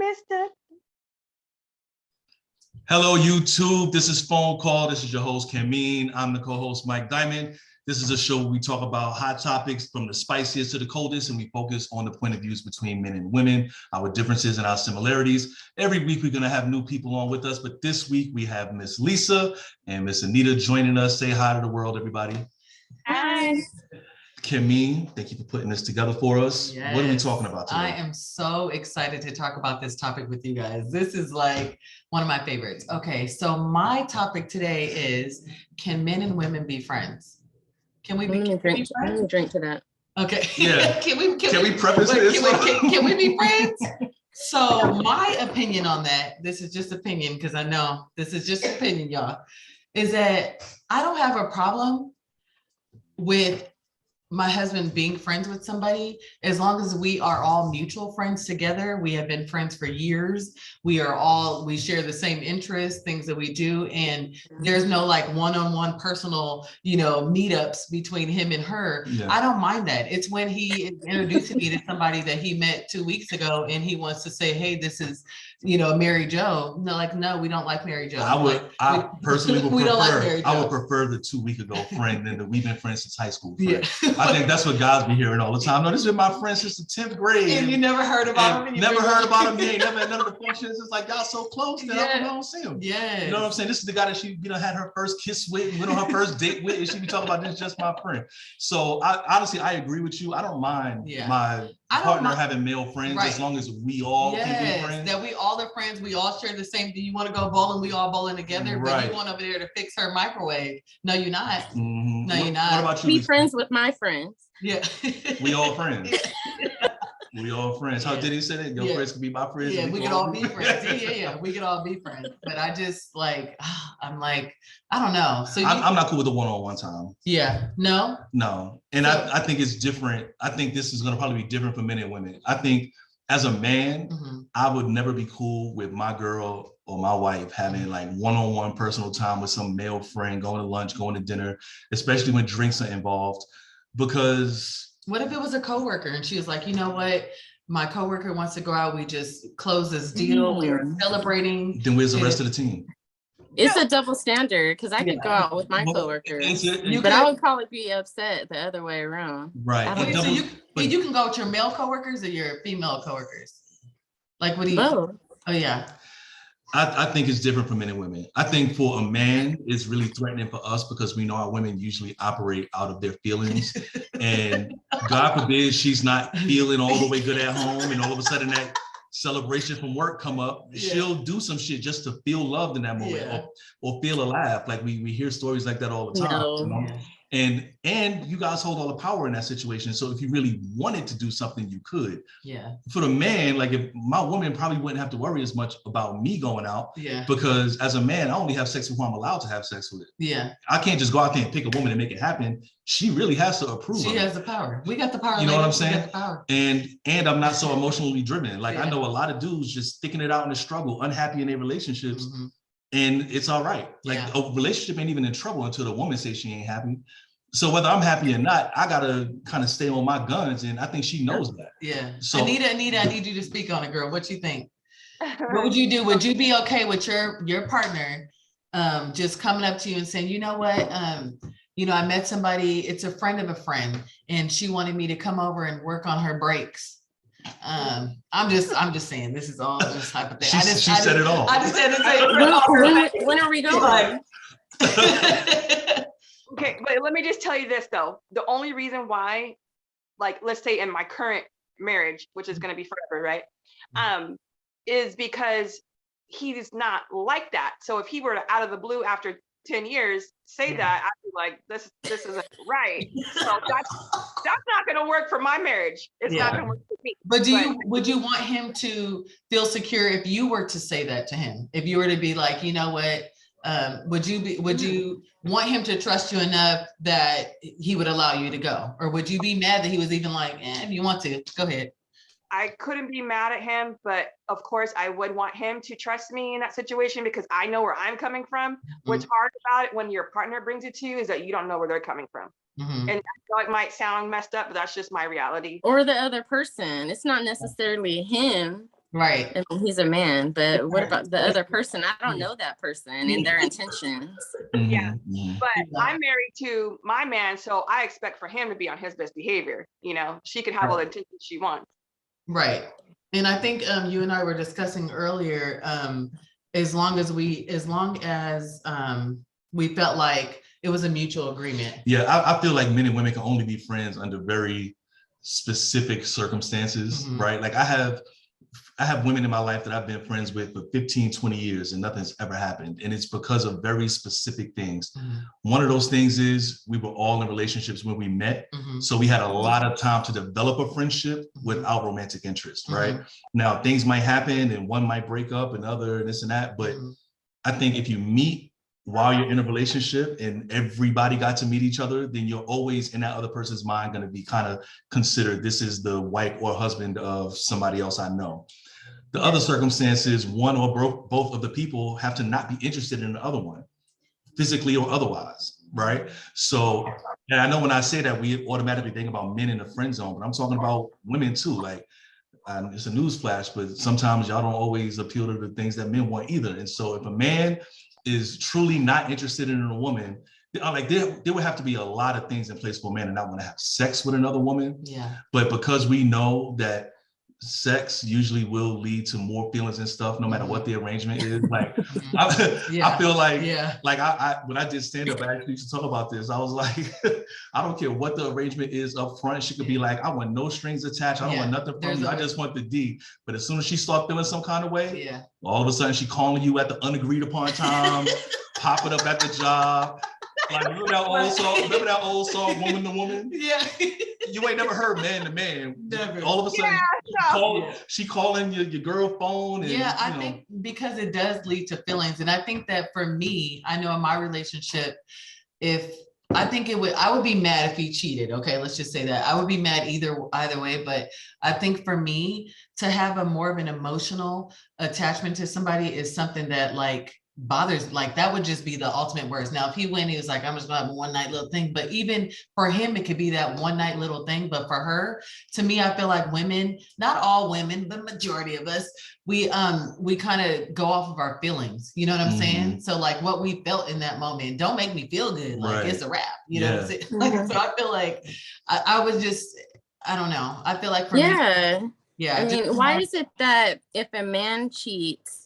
mister. Hello, YouTube. This is Phone Call. This is your host, Camene. I'm the co-host, Mike Diamond. This is a show where we talk about hot topics from the spiciest to the coldest, and we focus on the point of views between men and women, our differences and our similarities. Every week, we're going to have new people on with us, but this week, we have Miss Lyssa and Miss Anita joining us. Say hi to the world, everybody. Hi. Camene, thank you for putting this together for us. Yes. What are we talking about today? I am so excited to talk about this topic with you guys. This is like one of my favorites. Okay, so my topic today is, can men and women be friends? Can we be friends? I'm gonna drink to that. Okay. Yeah. Can we preface this? Can we be friends? So my opinion on that, this is just opinion, because I know this is just opinion, y'all, is that I don't have a problem with my husband being friends with somebody, as long as we are all mutual friends together. We have been friends for years. We share the same interests, things that we do. And there's no like one-on-one personal, meetups between him and her. Yeah. I don't mind that. It's when he is introducing me to somebody that he met 2 weeks ago and he wants to say, hey, this is, Mary Jo. No, we don't like Mary Jo. I personally would we prefer, don't like Mary Jo. I would prefer the 2 week ago friend than the we've been friends since high school friend. Yeah. I think that's what guys be hearing all the time. No, this has been my friend since the 10th grade. And you never heard about him. Never heard about him. You ain't never had none of the functions. It's like y'all so close that I don't see him. Yeah. You know what I'm saying? This is the guy that she had her first kiss with and went on her first date with, and she be talking about this is just my friend. So honestly, I agree with you. I don't mind my partner having male friends as long as we all can be friends. That we all are friends. We all share the same. Do you want to go bowling? We all bowling together. But you want over there to fix her microwave. No, you're not. Mm-hmm. No, you're not. What about you? Be friends with my friends. Yeah. We all friends. We all friends. How did he say that? Your friends can be my friends. Yeah, we could all be friends. Yeah. We could all be friends. But I just I'm like, I don't know. So I'm not cool with the one-on-one time. Yeah. No. And I think it's different. I think this is going to probably be different for men and women. I think as a man, I would never be cool with my girl or my wife having like one-on-one personal time with some male friend, going to lunch, going to dinner, especially when drinks are involved. Because what if it was a coworker and she was like, you know what? My coworker wants to go out. We just closed this deal. We are celebrating. Then where's the rest of the team? It's a double standard, because I could go out with my coworkers, but I would probably be upset the other way around. Right. So you can go with your male coworkers or your female coworkers? Like, what do you? Both. Oh yeah. I think it's different for men and women. I think for a man, it's really threatening for us because we know our women usually operate out of their feelings. And God forbid she's not feeling all the way good at home, and all of a sudden that celebration from work come up, she'll do some shit just to feel loved in that moment or feel alive. Like we hear stories like that all the time. And you guys hold all the power in that situation. So if you really wanted to do something, you could. Yeah. For the man, like if my woman probably wouldn't have to worry as much about me going out. Yeah. Because as a man, I only have sex with who I'm allowed to have sex with. Yeah. I can't just go out there and pick a woman and make it happen. She really has to approve. She has the power. We got the power. You know what I'm saying? We got the power. And I'm not so emotionally driven. Like I know a lot of dudes just sticking it out in the struggle, unhappy in their relationships. And it's all right. Like a relationship ain't even in trouble until the woman says she ain't happy. So whether I'm happy or not, I gotta kind of stay on my guns, and I think she knows that. Yeah. So Anita, I need you to speak on it, girl. What you think? What would you do? Would you be okay with your partner just coming up to you and saying, you know what, I met somebody, it's a friend of a friend, and she wanted me to come over and work on her brakes. I'm just saying, this is all just hypothetical. She said it all. I just said it. When are we going? Okay, but let me just tell you this though. The only reason why, like, let's say in my current marriage, which is going to be forever, right? Is because he's not like that. So if he were to out of the blue after 10 years say that, I'd be like, this isn't right. So that's not going to work for my marriage. It's not going to work for me. But would you want him to feel secure if you were to say that to him? If you were to be like, you know what? Would you want him to trust you enough that he would allow you to go? Or would you be mad that he was even like, if you want to, go ahead? I couldn't be mad at him, but of course I would want him to trust me in that situation because I know where I'm coming from. What's hard about it when your partner brings it to you is that you don't know where they're coming from. And I know it might sound messed up, but that's just my reality. Or the other person. It's not necessarily him. Right. I mean, he's a man, but what about the other person? I don't know that person and their intentions. Yeah. Mhm. But I'm married to my man, so I expect for him to be on his best behavior. You know, she can have all the intentions she wants. Right. And I think you and I were discussing earlier, as long as we felt like it was a mutual agreement. Yeah, I feel like men and women can only be friends under very specific circumstances, right? Like I have women in my life that I've been friends with for 15, 20 years and nothing's ever happened. And it's because of very specific things. One of those things is we were all in relationships when we met. So we had a lot of time to develop a friendship without romantic interest, right? Now things might happen and one might break up and other and this and that. But I think if you meet while you're in a relationship and everybody got to meet each other, then you're always in that other person's mind going to be kind of considered, this is the wife or husband of somebody else I know. The other circumstances, one or both of the people have to not be interested in the other one, physically or otherwise, right? So, and I know when I say that, we automatically think about men in the friend zone, but I'm talking about women too. Like, it's a news flash, but sometimes y'all don't always appeal to the things that men want either. And so if a man is truly not interested in a woman, like there would have to be a lot of things in place for a man to not want to have sex with another woman. Yeah. But because we know that sex usually will lead to more feelings and stuff, no matter what the arrangement is. Like, I feel like, like I when I did stand up, I actually used to talk about this. I was like, I don't care what the arrangement is up front. She could be like, I want no strings attached. I don't want nothing from you. I just want the D. But as soon as she starts feeling some kind of way, all of a sudden she calling you at the unagreed upon time, popping up at the job. Like, remember that old song, Woman to Woman? Yeah. You ain't never heard Man to Man. Never. All of a sudden, she calling your girl phone. And, I think because it does lead to feelings. And I think that for me, I know in my relationship, I would be mad if he cheated. Okay, let's just say that. I would be mad either way. But I think for me to have a more of an emotional attachment to somebody is something that like bothers, like that would just be the ultimate worst. Now, if he went, he was like, I'm just gonna have a one night little thing. But even for him, it could be that one night little thing. But for her, to me, I feel like women, not all women, but majority of us, we kind of go off of our feelings. You know what I'm saying? So like what we felt in that moment, don't make me feel good. Like it's a wrap. You know what I'm saying? Like, so I feel like I was just, I don't know. I feel like for me, I mean, why is it that if a man cheats,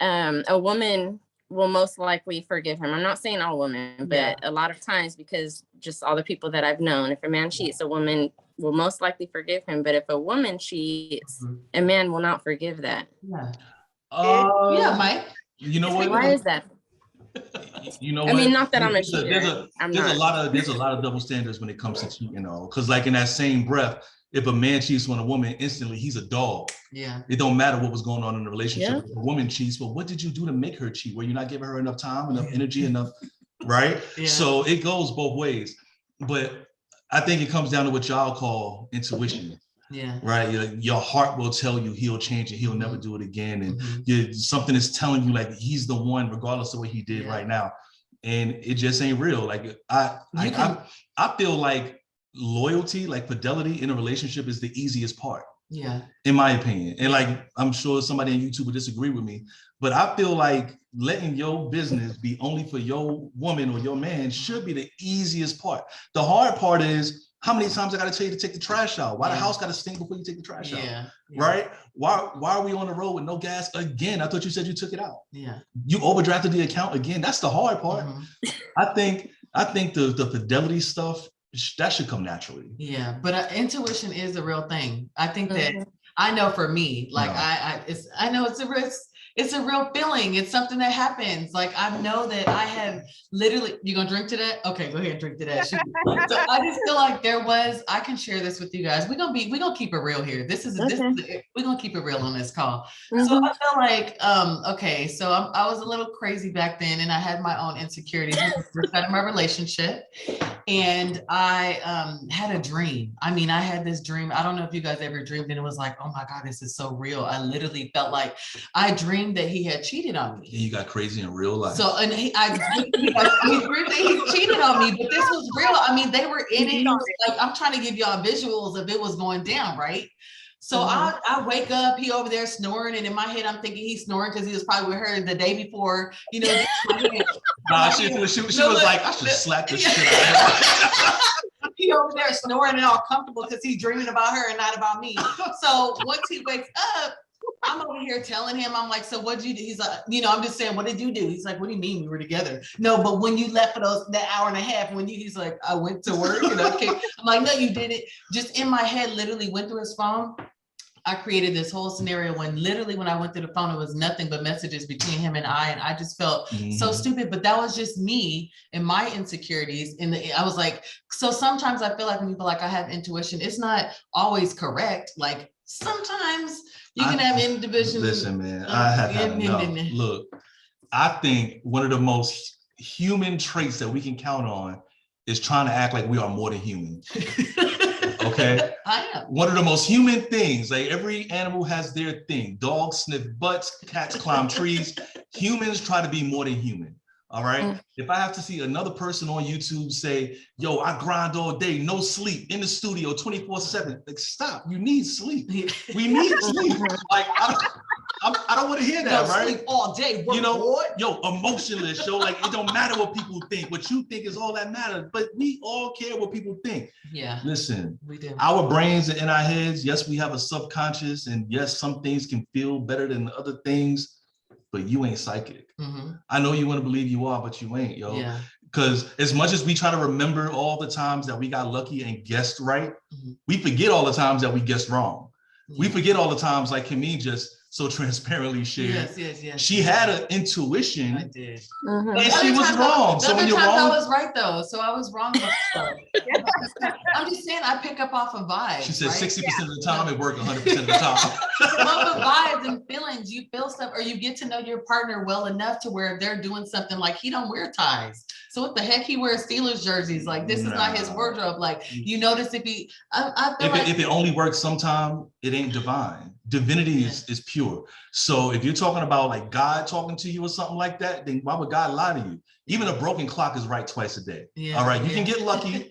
a woman will most likely forgive him? I'm not saying all women, but a lot of times, because just all the people that I've known, if a man cheats, a woman will most likely forgive him. But if a woman cheats, a man will not forgive that. Mike. You know what? Why is that? You know, I mean, not that I'm a cheater. There's a lot of double standards when it comes to cheating, because like in that same breath, if a man cheats on a woman, instantly he's a dog. Yeah. It don't matter what was going on in the relationship. If a woman cheats, well, what did you do to make her cheat? Were you not giving her enough time, enough energy, enough, right? So it goes both ways. But I think it comes down to what y'all call intuition. Yeah. Right. Your heart will tell you he'll change and he'll never do it again. And something is telling you like he's the one, regardless of what he did right now. And it just ain't real. Like I feel like loyalty, like fidelity in a relationship is the easiest part. Yeah. In my opinion. And like, I'm sure somebody on YouTube would disagree with me, but I feel like letting your business be only for your woman or your man should be the easiest part. The hard part is, how many times I got to tell you to take the trash out? Why the house got to stink before you take the trash out? Right? Why are we on the road with no gas again? I thought you said you took it out. Yeah. You overdrafted the account again. That's the hard part. I think the fidelity stuff, that should come naturally. Yeah, but intuition is a real thing. I think that I know for me, like I know it's a risk. It's a real feeling. It's something that happens. Like I know that I have literally, you gonna drink to that? Okay, go ahead and drink to that. So I just feel like I can share this with you guys. We're gonna keep it real here. We're gonna keep it real on this call. So I feel like, okay, so I was a little crazy back then and I had my own insecurities in my relationship. And I had a dream. I mean, I had this dream. I don't know if you guys ever dreamed and it was like, oh my God, this is so real. I literally felt like I dreamed that he had cheated on me. Yeah, you got crazy in real life. So, and he dreamed that he cheated on me, but this was real. I mean, they were in it. Like, I'm trying to give y'all visuals of it was going down, right? So I wake up, he over there snoring, and in my head I'm thinking he's snoring because he was probably with her the day before, you know. Nah, she was like, I should slap the shit out of her. He over there snoring and all comfortable because he's dreaming about her and not about me. So once he wakes up, I'm over here telling him, I'm like, so what'd you do? He's like, you know, I'm just saying, what did you do? He's like, what do you mean we were together? No, but when you left for that hour and a half, he's like, I went to work and I came. I'm like, no, you didn't. Just in my head, literally went through his phone. I created this whole scenario when I went through the phone, it was nothing but messages between him and I just felt so stupid, but that was just me and my insecurities. I was like, so sometimes I feel like when people like I have intuition, it's not always correct. Like sometimes you can have individual. Listen, man, I have had enough. Look, I think one of the most human traits that we can count on is trying to act like we are more than human. Okay. I am. One of the most human things, like every animal has their thing. Dogs sniff butts, cats climb trees. Humans try to be more than human. All right. If I have to see another person on YouTube say, yo, I grind all day, no sleep, in the studio 24/7, like stop, you need sleep. We need sleep. Like I don't want to hear that, right? Sleep all day, you know, yo, emotionless, yo, like it don't matter what people think. What you think is all that matters, but we all care what people think. Yeah. Listen, we do. Our brains are in our heads. Yes, we have a subconscious, and yes, some things can feel better than other things, but you ain't psychic. I know you want to believe you are, but you ain't, yo. Yeah. Because as much as we try to remember all the times that we got lucky and guessed right, we forget all the times that we guessed wrong. We forget all the times, like Camene just so transparently shared. Yes. She had an intuition. I did. And she was wrong. So when you're wrong, I was right though. So I was wrong. I'm just saying I pick up off of vibes. She said right? 60% of the time it worked 100% of the time. Well, the vibes and feelings, you feel stuff, or you get to know your partner well enough to where they're doing something like he don't wear ties. So what the heck he wears Steelers jerseys? Like this is not his wardrobe. Like you notice if he, I feel if it only works sometime, it ain't divine. Divinity is pure. So if you're talking about like God talking to you or something like that, then why would God lie to you? Even a broken clock is right twice a day. All right, you can get lucky.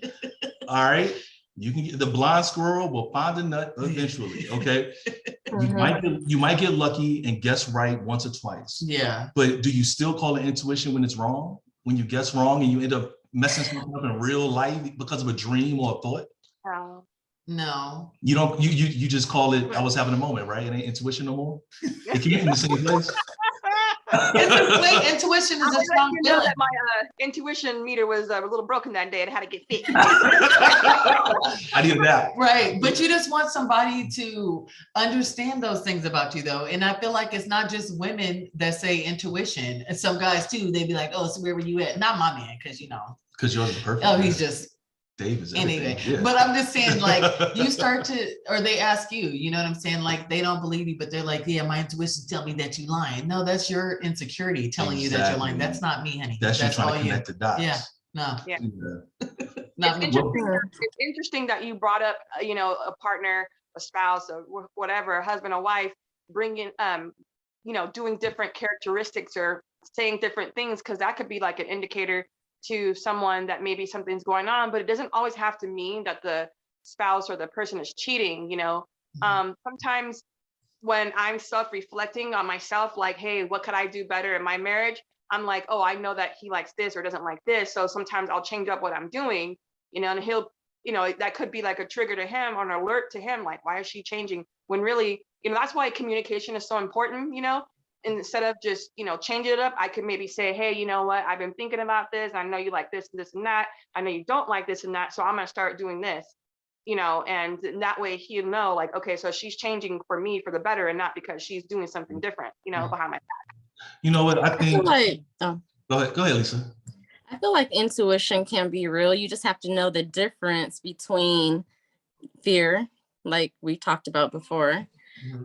All right, you can get the blind squirrel will find a nut eventually. Okay, you might get lucky and guess right once or twice. Yeah, but do you still call it intuition when it's wrong? When you guess wrong and you end up messing something up in real life because of a dream or a thought? No. You don't. You just call it. I was having a moment, right? It ain't intuition no more. It came from the same place. Intuition is a strong feeling. My intuition meter was a little broken that day and had to get fixed. I did that. Right, but you just want somebody to understand those things about you, though. And I feel like it's not just women that say intuition. And some guys too. They be like, "Oh, so where were you at?" Not my man, because you know. Because yours is perfect. Oh, he's just. Davis. Anyway, but I'm just saying, like, you start to, or they ask you, you know what I'm saying? Like, they don't believe you, but they're like, yeah, my intuition tell me that you lying. No, that's your insecurity telling you that you're lying. That's not me, honey. That's you trying to connect the dots. Yeah, no. Yeah. Not it's interesting that you brought up, you know, a partner, a spouse, or whatever, a husband or wife, bringing, you know, doing different characteristics or saying different things, because that could be like an indicator to someone that maybe something's going on, but it doesn't always have to mean that the spouse or the person is cheating, you know. Sometimes when I'm self-reflecting on myself, like, hey, what could I do better in my marriage? I'm like, oh, I know that he likes this or doesn't like this. So sometimes I'll change up what I'm doing, you know, and he'll, you know, that could be like a trigger to him or an alert to him, like, why is she changing? When really, you know, that's why communication is so important, you know. Instead of just, you know, changing it up, I could maybe say, hey, you know what, I've been thinking about this. I know you like this and this and that. I know you don't like this and that. So I'm going to start doing this, you know, and that way he'll know, like, okay, so she's changing for me for the better and not because she's doing something different, you know, behind my back. You know what, I think, like, go ahead, Lyssa. I feel like intuition can be real. You just have to know the difference between fear, like we talked about before,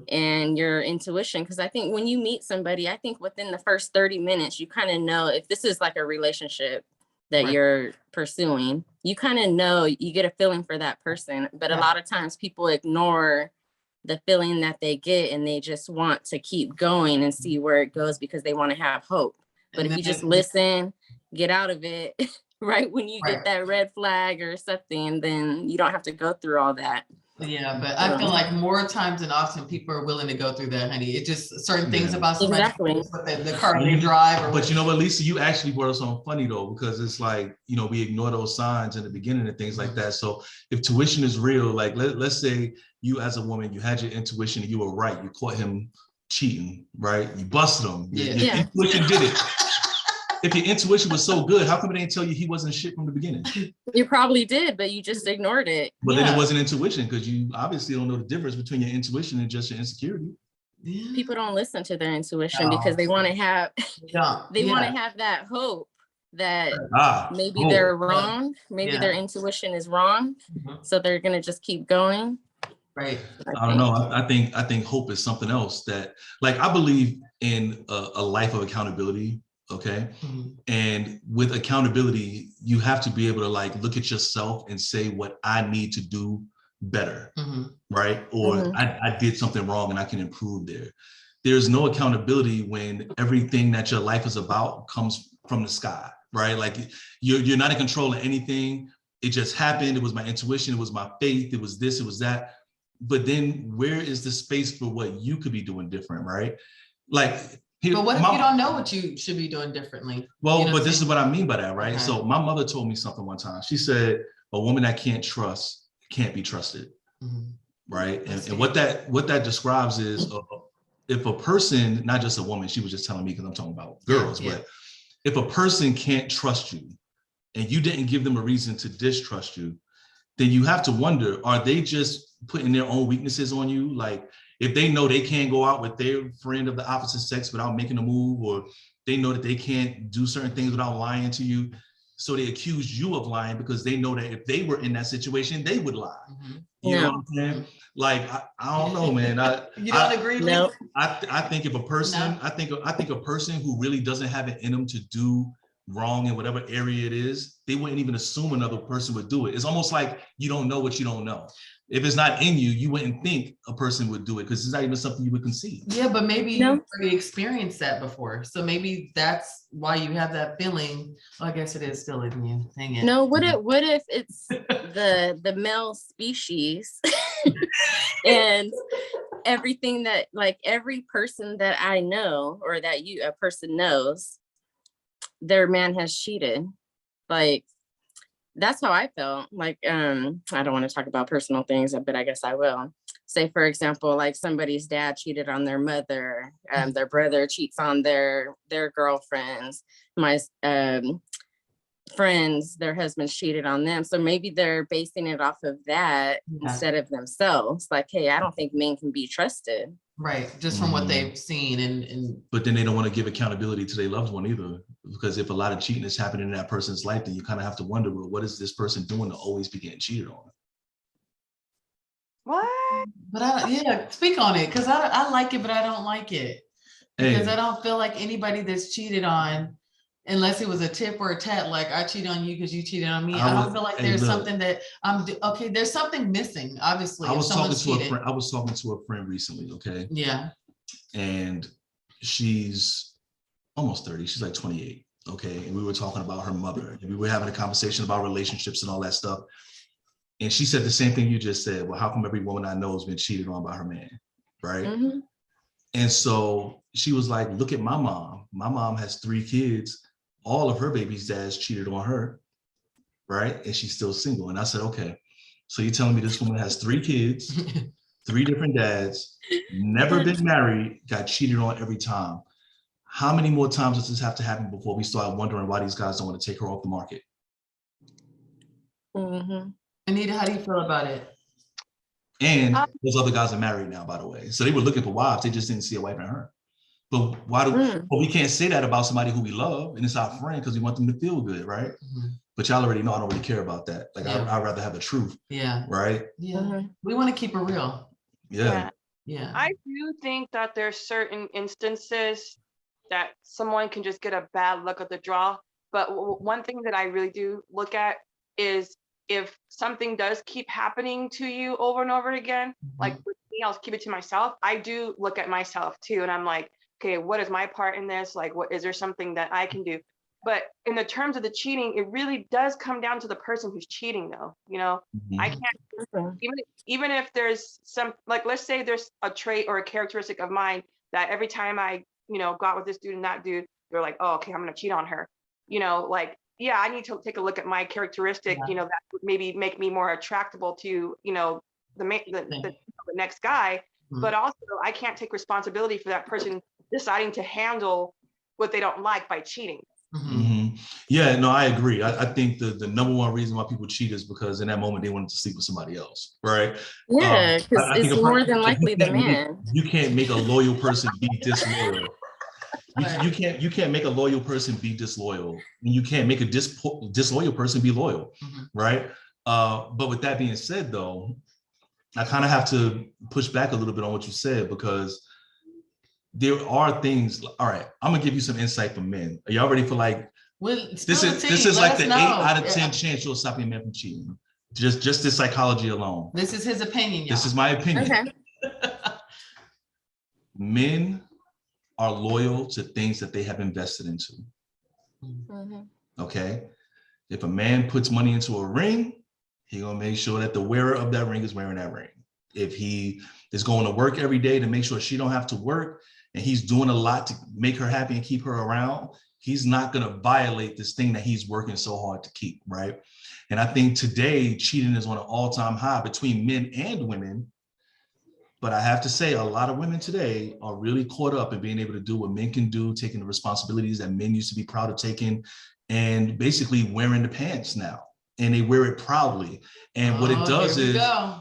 and your intuition. Because I think when you meet somebody, I think within the first 30 minutes, you kind of know if this is like a relationship that you're pursuing, you kind of know, you get a feeling for that person. But a lot of times people ignore the feeling that they get and they just want to keep going and see where it goes because they want to have hope. But if you just listen, get out of it right when you get that red flag or something, then you don't have to go through all that. Yeah, but I feel like more times than often, people are willing to go through that, honey. It just certain things about somebody, Exactly. the car they drive. Or But you know what, Lisa, you actually brought us on funny though, because it's like, you know, we ignore those signs in the beginning and things like that. So if tuition is real, like let's say you as a woman, you had your intuition and you were right. You caught him cheating, right? You busted him. Your intuition did it. If your intuition was so good, how come it didn't tell you he wasn't shit from the beginning? You probably did, but you just ignored it. But then it wasn't intuition, because you obviously don't know the difference between your intuition and just your insecurity. People don't listen to their intuition because they want to have want to have that hope that maybe they're wrong, maybe their intuition is wrong, so they're gonna just keep going. Right. I don't know. I think hope is something else that, like, I believe in a life of accountability. Okay. And with accountability, you have to be able to like look at yourself and say what I need to do better. Right. Or I did something wrong and I can improve there. There's no accountability when everything that your life is about comes from the sky. Right. Like you're not in control of anything. It just happened. It was my intuition. It was my faith. It was this, it was that. But then where is the space for what you could be doing different? Right. Like, but what if you don't know what you should be doing differently? Well, but this is what I mean by that, right? So my mother told me something one time. She said, a woman that can't trust can't be trusted, right? And what that describes is if a person, not just a woman, she was just telling me because I'm talking about girls, but if a person can't trust you and you didn't give them a reason to distrust you, then you have to wonder, are they just putting their own weaknesses on you? Like, if they know they can't go out with their friend of the opposite sex without making a move, or they know that they can't do certain things without lying to you, so they accuse you of lying because they know that if they were in that situation, they would lie. You know what I'm saying? Like, I don't know, man. You don't agree? No. I think if a person, I think a person who really doesn't have it in them to do wrong in whatever area it is, they wouldn't even assume another person would do it. It's almost like you don't know what you don't know. If it's not in you, you wouldn't think a person would do it because it's not even something you would conceive. Yeah, but maybe you've already experienced that before. So maybe that's why you have that feeling. Well, I guess it is still in you. Dang it. No, what if it's the male species and everything that, like, every person that I know or that a person knows, their man has cheated. Like, that's how I felt. Like, I don't want to talk about personal things, but I guess I will. Say, for example, like somebody's dad cheated on their mother, their brother cheats on their girlfriends, my friends, their husbands cheated on them. So maybe they're basing it off of that instead of themselves. Like, hey, I don't think men can be trusted. Right, just from what they've seen and but then they don't want to give accountability to their loved one either, because if a lot of cheating is happening in that person's life, then you kind of have to wonder, well, what is this person doing to always be getting cheated on? What? But speak on it, because I like it, but I don't like it because I don't feel like anybody that's cheated on, unless it was a tip or a tat, like I cheat on you because you cheated on me. I don't feel like there's something that okay. There's something missing, obviously. I was talking to a friend recently. Okay. Yeah. And she's almost 30. She's like 28. Okay. And we were talking about her mother, and we were having a conversation about relationships and all that stuff. And she said the same thing you just said. Well, how come every woman I know has been cheated on by her man? Right. And so she was like, look at my mom. My mom has 3 kids. All of her baby's dads cheated on her, right? And she's still single. And I said, okay, so you're telling me this woman has 3 kids, 3 different dads, never been married, got cheated on every time. How many more times does this have to happen before we start wondering why these guys don't want to take her off the market? Anita, how do you feel about it? And those other guys are married now, by the way. So they were looking for wives. They just didn't see a wife in her. But but we can't say that about somebody who we love and it's our friend because we want them to feel good, right? But y'all already know I don't really care about that. Like I'd rather have the truth. Yeah. Right? Yeah. We want to keep it real. Yeah. Yeah. I do think that there's certain instances that someone can just get a bad luck of the draw. But one thing that I really do look at is if something does keep happening to you over and over again, like with me, I'll keep it to myself. I do look at myself too. And I'm like, okay, what is my part in this? Like, what is there something that I can do? But in the terms of the cheating, it really does come down to the person who's cheating, though. You know, I can't even if there's some, like, let's say there's a trait or a characteristic of mine that every time I, you know, got with this dude and that dude, they're like, oh, okay, I'm gonna cheat on her. You know, like, yeah, I need to take a look at my characteristic, you know, that would maybe make me more attractable to, you know, the next guy. But also, I can't take responsibility for that person deciding to handle what they don't like by cheating. Yeah, no, I agree. I think the number one reason why people cheat is because in that moment they wanted to sleep with somebody else, right? Yeah, because it's more than likely the man. man. You can't make a loyal person be disloyal. You can't make a loyal person be disloyal, and you can't make a disloyal person be loyal, right? But with that being said, though, I kind of have to push back a little bit on what you said, because there are things. All right, I'm gonna give you some insight from men. Are y'all ready for like? This is like the 8 out of 10 chance you'll stop your man from cheating. Just the psychology alone. This is his opinion, y'all. This is my opinion. Okay. Men are loyal to things that they have invested into. Okay. If a man puts money into a ring, he's gonna make sure that the wearer of that ring is wearing that ring. If he is going to work every day to make sure she don't have to work, and he's doing a lot to make her happy and keep her around, he's not going to violate this thing that he's working so hard to keep, right? And I think today cheating is on an all-time high between men and women. But I have to say, a lot of women today are really caught up in being able to do what men can do, taking the responsibilities that men used to be proud of taking, and basically wearing the pants now. And they wear it proudly. And what it does is,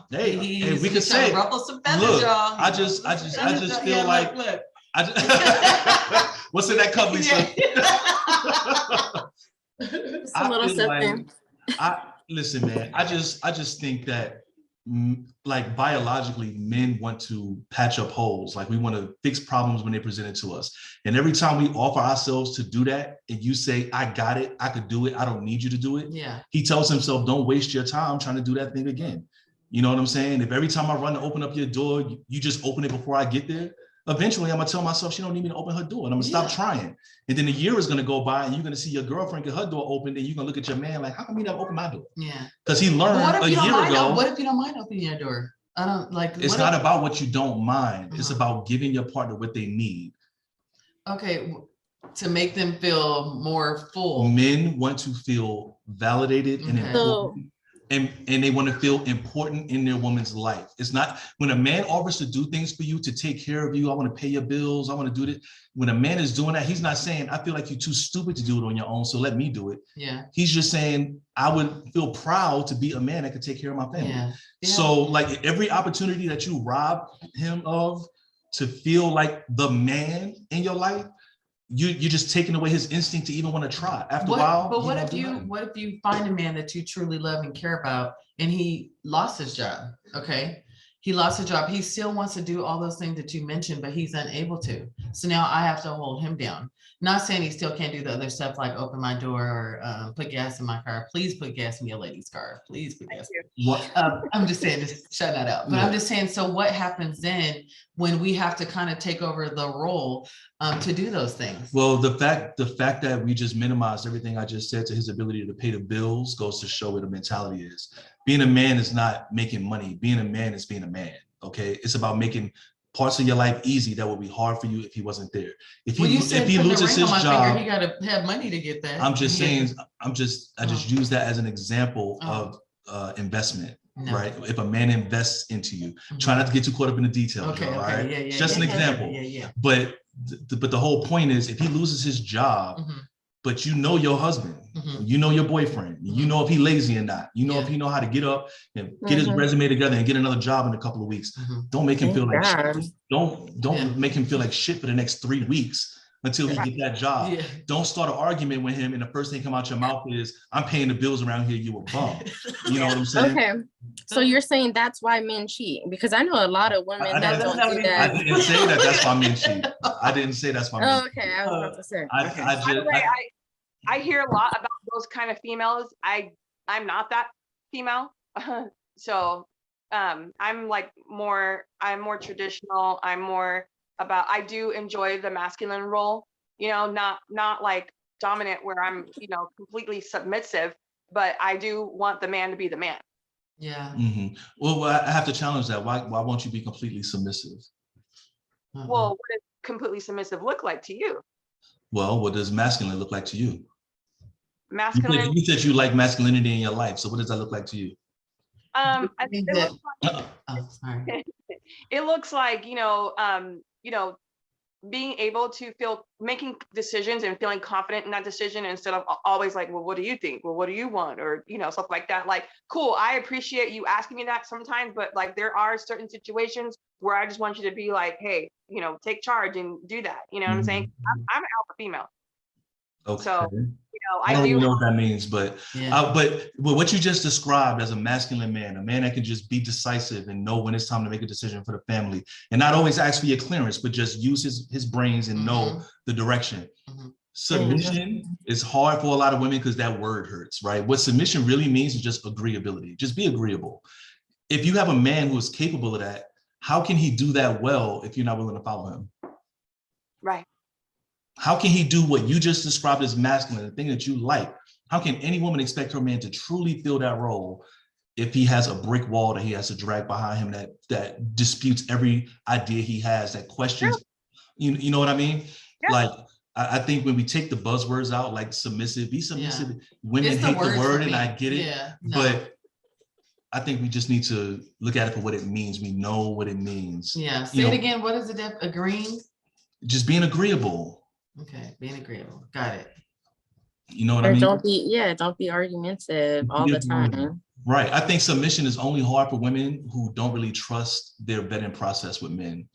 hey, and we can say, look, I just feel like, what's in that cup, Lyssa? Just a little something. Listen, man, I just think that, like, biologically, men want to patch up holes. Like, we want to fix problems when they present it to us. And every time we offer ourselves to do that, and you say, I got it, I could do it, I don't need you to do it. Yeah. He tells himself, don't waste your time trying to do that thing again. You know what I'm saying? If every time I run to open up your door, you just open it before I get there, eventually I'm gonna tell myself she don't need me to open her door, and I'm gonna stop trying. And then a year is gonna go by, and you're gonna see your girlfriend get her door opened, and you're gonna look at your man like, how come you never open my door? Yeah. Because he learned a year ago. What if you don't mind opening your door? I don't like. It's not about what you don't mind. It's about giving your partner what they need. Okay, to make them feel more full. Men want to feel validated and important. And they want to feel important in their woman's life. It's not when a man offers to do things for you, to take care of you. I want to pay your bills. I want to do it. When a man is doing that, he's not saying, I feel like you're too stupid to do it on your own, so let me do it. Yeah. He's just saying, I would feel proud to be a man that could take care of my family. Yeah. Yeah. So like every opportunity that you rob him of to feel like the man in your life, you're just taking away his instinct to even want to try. After a while. But what if you find a man that you truly love and care about, and he lost his job? Okay, he lost his job. He still wants to do all those things that you mentioned, but he's unable to. So now I have to hold him down. Not saying he still can't do the other stuff like open my door or put gas in my car. Please put gas in your lady's car. Please put gas. I'm just saying, just shut that out. But I'm just saying, so what happens then when we have to kind of take over the role to do those things? Well, the fact that we just minimized everything I just said to his ability to pay the bills goes to show what the mentality is. Being a man is not making money. Being a man is being a man. Okay, it's about making parts of your life easy that would be hard for you if he wasn't there. If he loses his job, he got to have money to get that. I'm just saying. I just use that as an example of investment. No. Right? If a man invests into you, try not to get too caught up in the details. Okay, all right? It's just an example. But the whole point is, if he loses his job, but you know your husband, you know your boyfriend, you know if he lazy or not, you know if he know how to get up and get his resume together and get another job in a couple of weeks. Don't make him feel like shit. Don't make him feel like shit for the next 3 weeks until he get that job. Yeah. Don't start an argument with him and the first thing come out your mouth is, I'm paying the bills around here, you a bum. You know what I'm saying? Okay. So you're saying that's why men cheat? Because I know a lot of women that don't do that. I didn't say that that's why men cheat. I didn't say that's why men cheat. Okay, I was about to say. I hear a lot about those kind of females. I'm not that female. So I'm more traditional. I'm more about, I do enjoy the masculine role, you know, not like dominant where I'm, completely submissive, but I do want the man to be the man. Yeah. Well, I have to challenge that. Why won't you be completely submissive? Well, what does completely submissive look like to you? Well, what does masculine look like to you? Masculine. You said you like masculinity in your life. So what does that look like to you? I think it looks like, Oh, sorry. it looks like, being able to making decisions and feeling confident in that decision instead of always like, well, what do you think? Well, what do you want? Or, stuff like that. Like, cool, I appreciate you asking me that sometimes, but like there are certain situations where I just want you to be like, hey, take charge and do that. You know what I'm saying? I'm an alpha female. Okay. So, I don't even know what that means, but Yeah. but what you just described as a masculine man, a man that can just be decisive and know when it's time to make a decision for the family, and not always ask for your clearance, but just use his brains and know the direction. Submission is hard for a lot of women because that word hurts, right? What submission really means is just agreeability. Just be agreeable. If you have a man who is capable of that, how can he do that well if you're not willing to follow him? Right. How can he do what you just described as masculine, the thing that you like? How can any woman expect her man to truly fill that role if he has a brick wall that he has to drag behind him that disputes every idea he has, that questions, you know what I mean? Yeah. Like, I think when we take the buzzwords out, like submissive, be submissive, women hate the word and I get it, but I think we just need to look at it for what it means. We know what it means. Yeah, say it again, what is it, agreeing? Just being agreeable. Okay, being agreeable. Got it. You know what I mean? Don't be argumentative all the time. Right. I think submission is only hard for women who don't really trust their vetting process with men.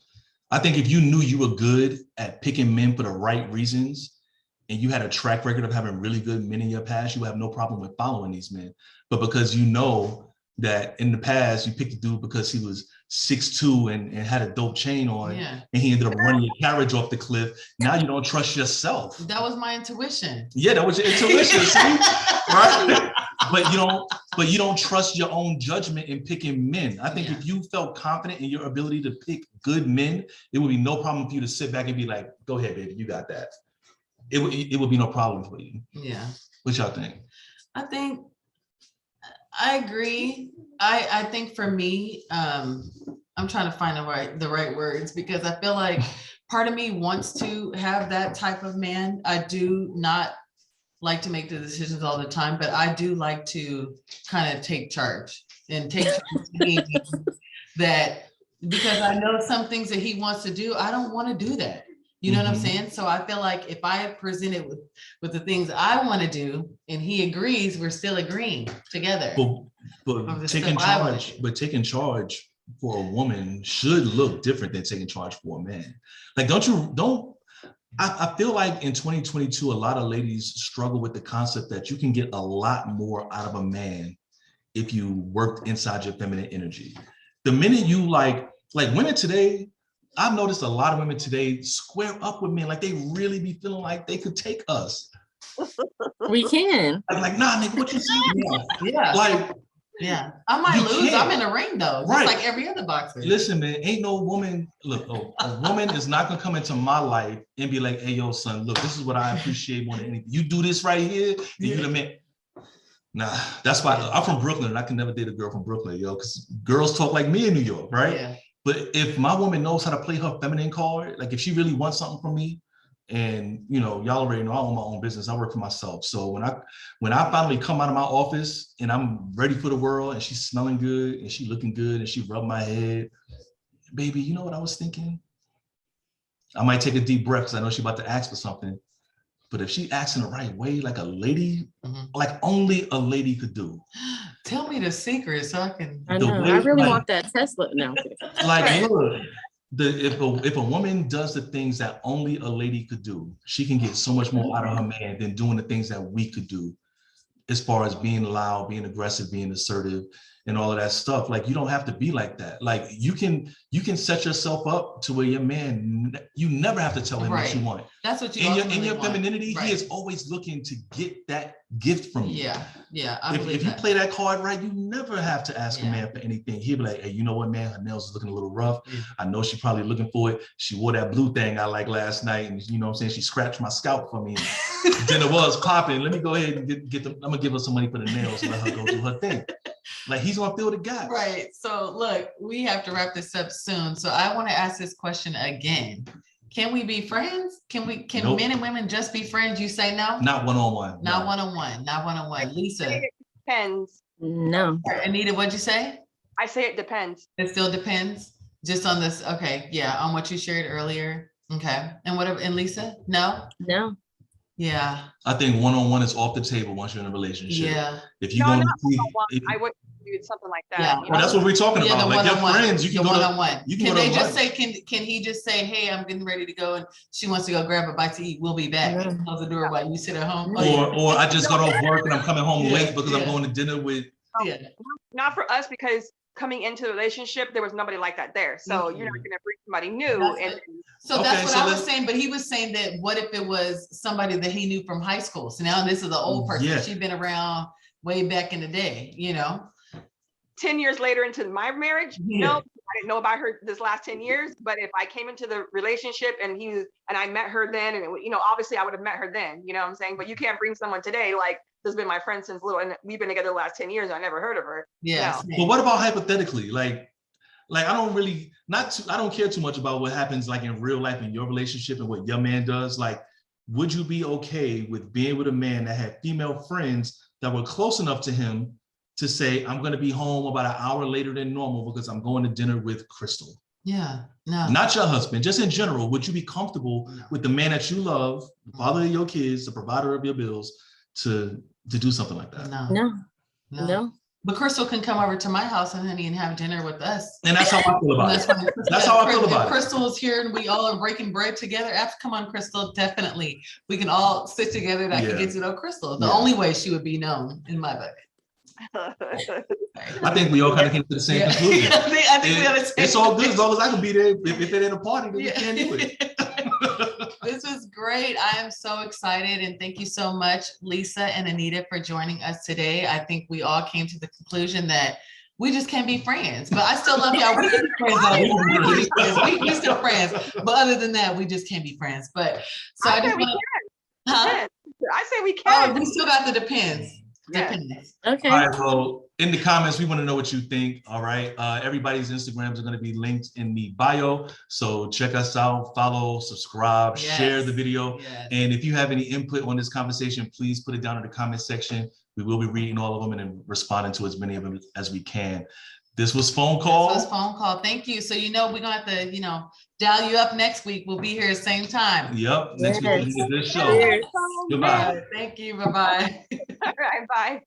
I think if you knew you were good at picking men for the right reasons and you had a track record of having really good men in your past, you have no problem with following these men. But because you know that in the past you picked a dude because he was 6'2" and had a dope chain on, and he ended up running your carriage off the cliff. Now you don't trust yourself. That was my intuition. Yeah, that was your intuition. See? Right? But you don't trust your own judgment in picking men. I think if you felt confident in your ability to pick good men, it would be no problem for you to sit back and be like, go ahead, baby, you got that. It would be no problem for you. Yeah. What y'all think? I agree. I think for me, I'm trying to find the right words because I feel like part of me wants to have that type of man. I do not like to make the decisions all the time, but I do like to kind of take charge and take charge that because I know some things that he wants to do, I don't want to do that. You know what I'm saying? So I feel like if I present it with the things I want to do and he agrees, we're still agreeing together. But taking charge for a woman should look different than taking charge for a man. Like, I feel like in 2022, a lot of ladies struggle with the concept that you can get a lot more out of a man if you worked inside your feminine energy. The minute you like women today, I've noticed a lot of women today square up with men, like they really be feeling like they could take us. We can. Like, nah, nigga, what you saying? Yeah. Like, yeah, I might lose. I'm in the ring though, just like every other boxer. Listen, man, ain't no woman. Look, a woman is not gonna come into my life and be like, "Hey, yo, son, look, this is what I appreciate more than anything. You do this right here, and you the man." Nah, that's why I'm from Brooklyn, and I can never date a girl from Brooklyn, yo, because girls talk like me in New York, right? Yeah. But if my woman knows how to play her feminine card, like if she really wants something from me, and y'all already know I own my own business. I work for myself. So when I finally come out of my office and I'm ready for the world and she's smelling good and she looking good and she rubbed my head, baby, you know what I was thinking? I might take a deep breath because I know she's about to ask for something. But if she acts in the right way, like a lady, like only a lady could do. Tell me the secret so I can. I know. I really want that Tesla now. Like, look. If a woman does the things that only a lady could do, she can get so much more out of her man than doing the things that we could do, as far as being loud, being aggressive, being assertive. and all of that stuff. Like, you don't have to be like that. Like, you can set yourself up to where your man, you never have to tell him what you want. That's what you in your femininity, right. he is always looking to get that gift from you. Yeah. If you play that card right, you never have to ask a man for anything. He'll be like, hey, you know what, man? Her nails is looking a little rough. I know she's probably looking for it. She wore that blue thing I like last night, and you know what I'm saying? She scratched my scalp for me. Then it was popping. Let me go ahead and get them. I'm gonna give her some money for the nails and let her go do her thing. Like, he's gonna fill the gap. Right. So look, we have to wrap this up soon. So I want to ask this question again. Can we be friends? Can Nope. men and women just be friends? You say no? Not one-on-one. Not one-on-one. Not one-on-one. Lyssa. It depends. No. Anita, what'd you say? I say it depends. It still depends. Just on this. Okay. Yeah. On what you shared earlier. Okay. And whatever. And Lyssa? No? No. Yeah. I think one-on-one is off the table once you're in a relationship. Yeah. If you No, going not to one-on-one. I would do something like that. Yeah. You well, know? that's what we're talking Yeah, about. the Like, your one-on-one. friends, you can go one-on-one. you can Can go they to just lunch. say, can he just say, hey, I'm getting ready to go and she wants to go grab a bite to eat. We'll be back. No. Close the door while you sit at home. Or I just got off work and I'm coming home Yeah, late because I'm yeah. going to dinner with. Yeah. Not for us, because coming into the relationship, there was nobody like that there. So you're not going to bring somebody new. That's And So Okay, that's what so I was let's- saying, but he was saying that what if it was somebody that he knew from high school? So now this is an old person. Yeah. She'd been around way back in the day, you know? 10 years later into my marriage, Yeah. nope, I didn't know about her this last 10 years. But if I came into the relationship and I met her then, and obviously I would have met her then, you know what I'm saying? But you can't bring someone today, like, this has been my friend since little, and we've been together the last 10 years. And I never heard of her. Yeah. No. But what about hypothetically? Like I don't really, I don't care too much about what happens like in real life in your relationship and what your man does. Like, would you be okay with being with a man that had female friends that were close enough to him to say, I'm going to be home about an hour later than normal because I'm going to dinner with Crystal? Yeah. No. Not your husband, just in general. Would you be comfortable No. with the man that you love, the father of your kids, the provider of your bills, to do something like that? No. No. But Crystal can come over to my house and have dinner with us. And that's how I feel about That's it. fine. That's how I feel If about it. Crystal is here and we all are breaking bread together. Come on, Crystal, definitely. We can all sit together and I can Yeah. get to know Crystal. The Yeah. only way she would be known in my book. I think we all kind of came to the same conclusion. I think we have the same It's all good conclusion. as long as I can be there. If it ain't a party, then we can't do it. This was great. I am so excited. And thank you so much, Lyssa and Anita, for joining us today. I think we all came to the conclusion that we just can't be friends, but I still love y'all. We can be friends. We still friends. But other than that, we just can't be friends. But so I just want to, huh? I say we Oh, can. we still got the depends. Yeah. Depends. Okay. All right, well, in the comments, we want to know what you think. All right. Everybody's Instagrams are going to be linked in the bio. So check us out, follow, subscribe, Yes. share the video. Yes. And if you have any input on this conversation, please put it down in the comment section. We will be reading all of them and then responding to as many of them as we can. This was Phone Call. This was Phone Call. Thank you. So, we're going to have to, dial you up next week. We'll be here at the same time. Yep. Next week, Yes. we'll do this show. Cheers. Goodbye. Thank you. Bye-bye. All right, bye.